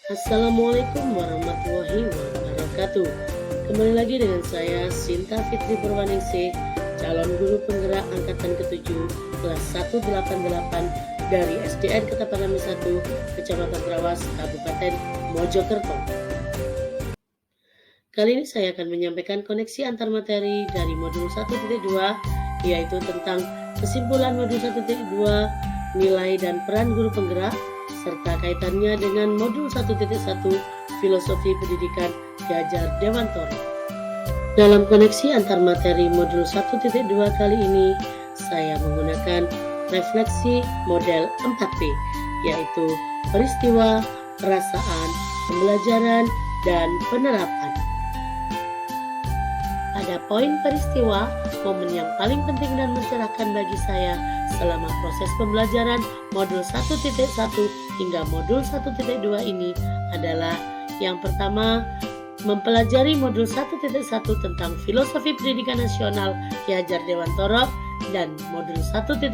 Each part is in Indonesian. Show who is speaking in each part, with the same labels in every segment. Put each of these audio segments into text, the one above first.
Speaker 1: Assalamualaikum warahmatullahi wabarakatuh. Kembali lagi dengan saya Sinta Fitri Purwaningsih, calon guru penggerak angkatan ke-7 kelas 188 dari SDN Ketapang 1, Kecamatan Trawas, Kabupaten Mojokerto. Kali ini saya akan menyampaikan koneksi antar materi dari modul 1.2, yaitu tentang kesimpulan modul 1.2, nilai dan peran guru penggerak, serta kaitannya dengan modul 1.1 Filosofi Pendidikan Ki Hajar Dewantoro. Dalam koneksi antar materi modul 1.2 kali ini, saya menggunakan refleksi model 4P, yaitu peristiwa, perasaan, pembelajaran, dan penerapan. Pada poin peristiwa, momen yang paling penting dan mencerahkan bagi saya selama proses pembelajaran modul 1.1 hingga modul 1.2 ini adalah yang pertama, mempelajari modul 1.1 tentang Filosofi Pendidikan Nasional Ki Hajar Dewantoro dan modul 1.2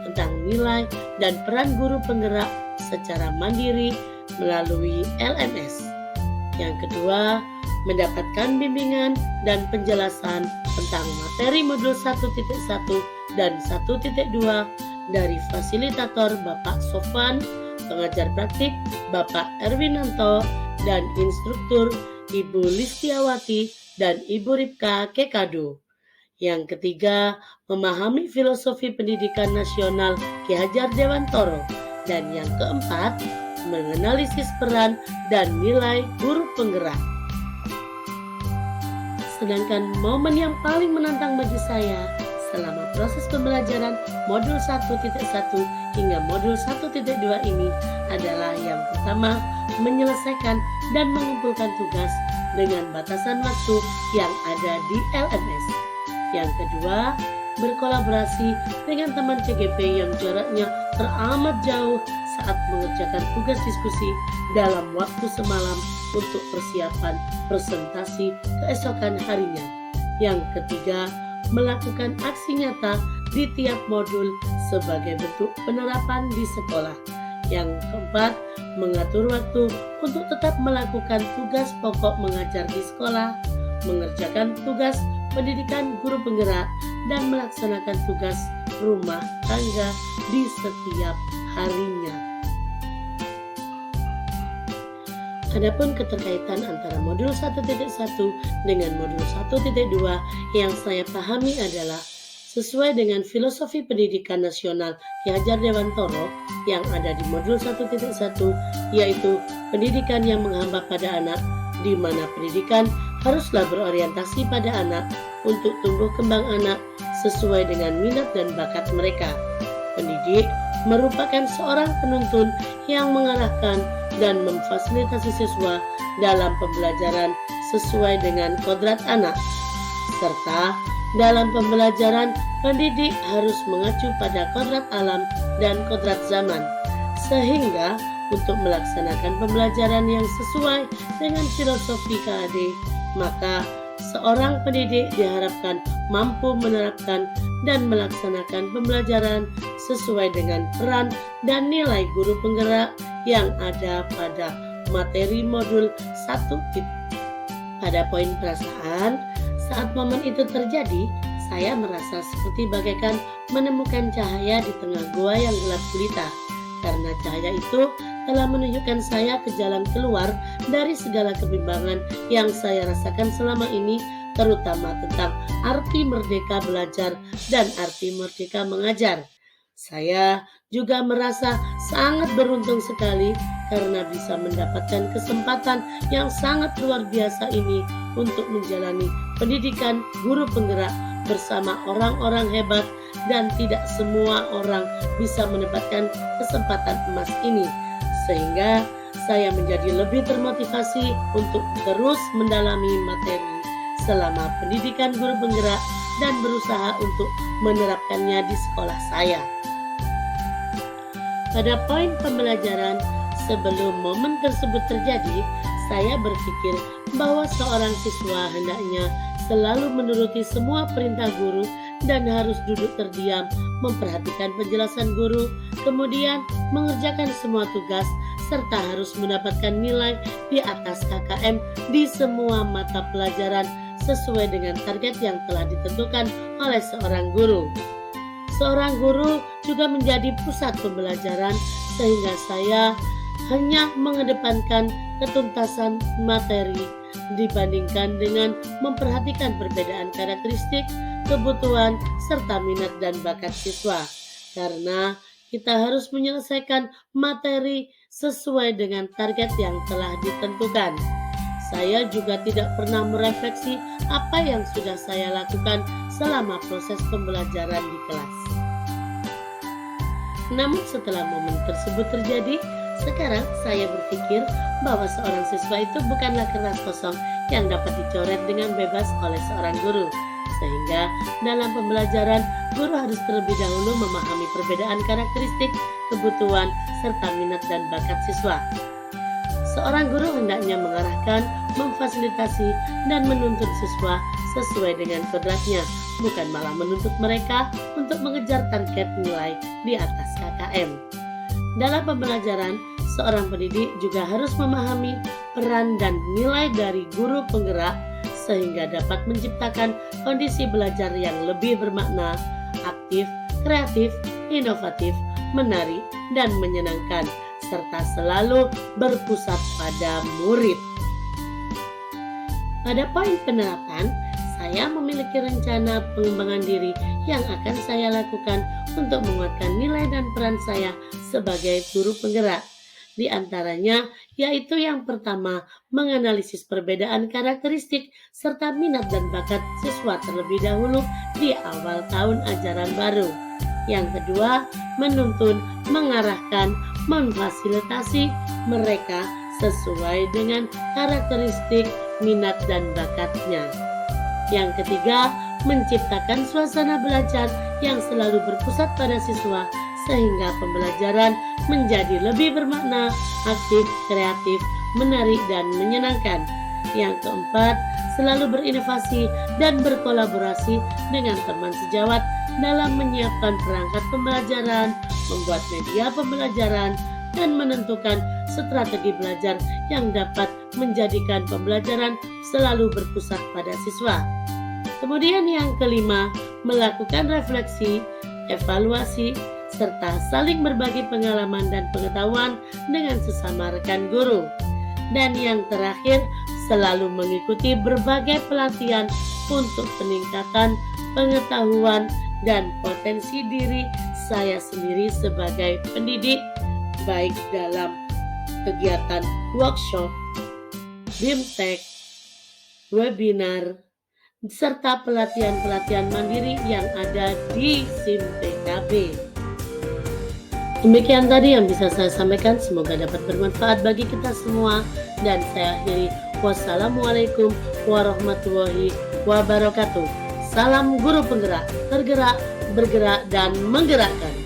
Speaker 1: tentang nilai dan peran guru penggerak secara mandiri melalui LMS. Yang kedua, mendapatkan bimbingan dan penjelasan tentang materi modul 1.1 dan 1.2 dari fasilitator Bapak Sofwan, pengajar praktik Bapak Erwinanto, dan instruktur Ibu Listiawati dan Ibu Ripka Kekado. Yang ketiga, memahami filosofi pendidikan nasional Ki Hajar Dewantoro. Dan yang keempat, menganalisis peran dan nilai guru penggerak. Sedangkan momen yang paling menantang bagi saya selama proses pembelajaran modul 1.1 hingga modul 1.2 ini adalah yang pertama, menyelesaikan dan mengumpulkan tugas dengan batasan waktu yang ada di LMS. Yang kedua, berkolaborasi dengan teman CGP yang jaraknya teramat jauh saat mengerjakan tugas diskusi dalam waktu semalam untuk persiapan presentasi keesokan harinya. Yang ketiga, melakukan aksi nyata di tiap modul sebagai bentuk penerapan di sekolah. Yang keempat, mengatur waktu untuk tetap melakukan tugas pokok mengajar di sekolah, mengerjakan tugas pendidikan guru penggerak, dan melaksanakan tugas rumah tangga di setiap harinya. Adapun keterkaitan antara modul 1.1 dengan modul 1.2 yang saya pahami adalah sesuai dengan filosofi pendidikan nasional Ki Hajar Dewantoro yang ada di modul 1.1, yaitu pendidikan yang menghamba pada anak, di mana pendidikan haruslah berorientasi pada anak untuk tumbuh kembang anak sesuai dengan minat dan bakat mereka. Pendidik merupakan seorang penuntun yang mengarahkan dan memfasilitasi siswa dalam pembelajaran sesuai dengan kodrat anak. Serta dalam pembelajaran, pendidik harus mengacu pada kodrat alam dan kodrat zaman. Sehingga untuk melaksanakan pembelajaran yang sesuai dengan filosofi KAD, maka seorang pendidik diharapkan mampu menerapkan dan melaksanakan pembelajaran sesuai dengan peran dan nilai guru penggerak yang ada pada materi modul 1. Pada poin perasaan, saat momen itu terjadi, saya merasa seperti bagaikan menemukan cahaya di tengah gua yang gelap gulita, karena cahaya itu telah menunjukkan saya ke jalan keluar dari segala kebimbangan yang saya rasakan selama ini, terutama tentang arti merdeka belajar dan arti merdeka mengajar. Saya juga merasa sangat beruntung sekali karena bisa mendapatkan kesempatan yang sangat luar biasa ini untuk menjalani pendidikan guru penggerak bersama orang-orang hebat, dan tidak semua orang bisa mendapatkan kesempatan emas ini. Sehingga saya menjadi lebih termotivasi untuk terus mendalami materi selama pendidikan guru penggerak dan berusaha untuk menerapkannya di sekolah saya. Pada poin pembelajaran, sebelum momen tersebut terjadi, saya berpikir bahwa seorang siswa hendaknya selalu menuruti semua perintah guru dan harus duduk terdiam, memperhatikan penjelasan guru, kemudian mengerjakan semua tugas serta harus mendapatkan nilai di atas KKM di semua mata pelajaran sesuai dengan target yang telah ditentukan oleh seorang guru. Seorang guru juga menjadi pusat pembelajaran sehingga saya hanya mengedepankan ketuntasan materi dibandingkan dengan memperhatikan perbedaan karakteristik, kebutuhan, serta minat dan bakat siswa. Karena kita harus menyelesaikan materi sesuai dengan target yang telah ditentukan. Saya juga tidak pernah merefleksi apa yang sudah saya lakukan selama proses pembelajaran di kelas. Namun setelah momen tersebut terjadi, sekarang saya berpikir bahwa seorang siswa itu bukanlah kertas kosong yang dapat dicoret dengan bebas oleh seorang guru. Sehingga dalam pembelajaran, guru harus terlebih dahulu memahami perbedaan karakteristik, kebutuhan, serta minat dan bakat siswa. Seorang guru hendaknya mengarahkan, memfasilitasi, dan menuntut siswa sesuai dengan kodratnya, bukan malah menuntut mereka untuk mengejar target nilai di atas KKM. Dalam pembelajaran, seorang pendidik juga harus memahami peran dan nilai dari guru penggerak sehingga dapat menciptakan kondisi belajar yang lebih bermakna, aktif, kreatif, inovatif, menarik, dan menyenangkan, serta selalu berpusat pada murid. Pada poin penerapan, saya memiliki rencana pengembangan diri yang akan saya lakukan untuk menguatkan nilai dan peran saya sebagai guru penggerak. Di antaranya yaitu yang pertama, menganalisis perbedaan karakteristik serta minat dan bakat siswa terlebih dahulu di awal tahun ajaran baru. Yang kedua, menuntun, mengarahkan, memfasilitasi mereka sesuai dengan karakteristik, minat, dan bakatnya. Yang ketiga, menciptakan suasana belajar yang selalu berpusat pada siswa sehingga pembelajaran menjadi lebih bermakna, aktif, kreatif, menarik, dan menyenangkan. Yang keempat, selalu berinovasi dan berkolaborasi dengan teman sejawat dalam menyiapkan perangkat pembelajaran, membuat media pembelajaran, dan menentukan strategi belajar yang dapat menjadikan pembelajaran selalu berpusat pada siswa. Kemudian yang kelima, melakukan refleksi, evaluasi, serta saling berbagi pengalaman dan pengetahuan dengan sesama rekan guru. Dan yang terakhir, selalu mengikuti berbagai pelatihan untuk peningkatan pengetahuan dan potensi diri saya sendiri sebagai pendidik, baik dalam kegiatan workshop, BIMTEK, webinar, serta pelatihan-pelatihan mandiri yang ada di SIM PKB. Demikian tadi yang bisa saya sampaikan, semoga dapat bermanfaat bagi kita semua, dan saya akhiri. Wassalamualaikum warahmatullahi wabarakatuh. Salam guru penggerak, tergerak, bergerak, dan menggerakkan.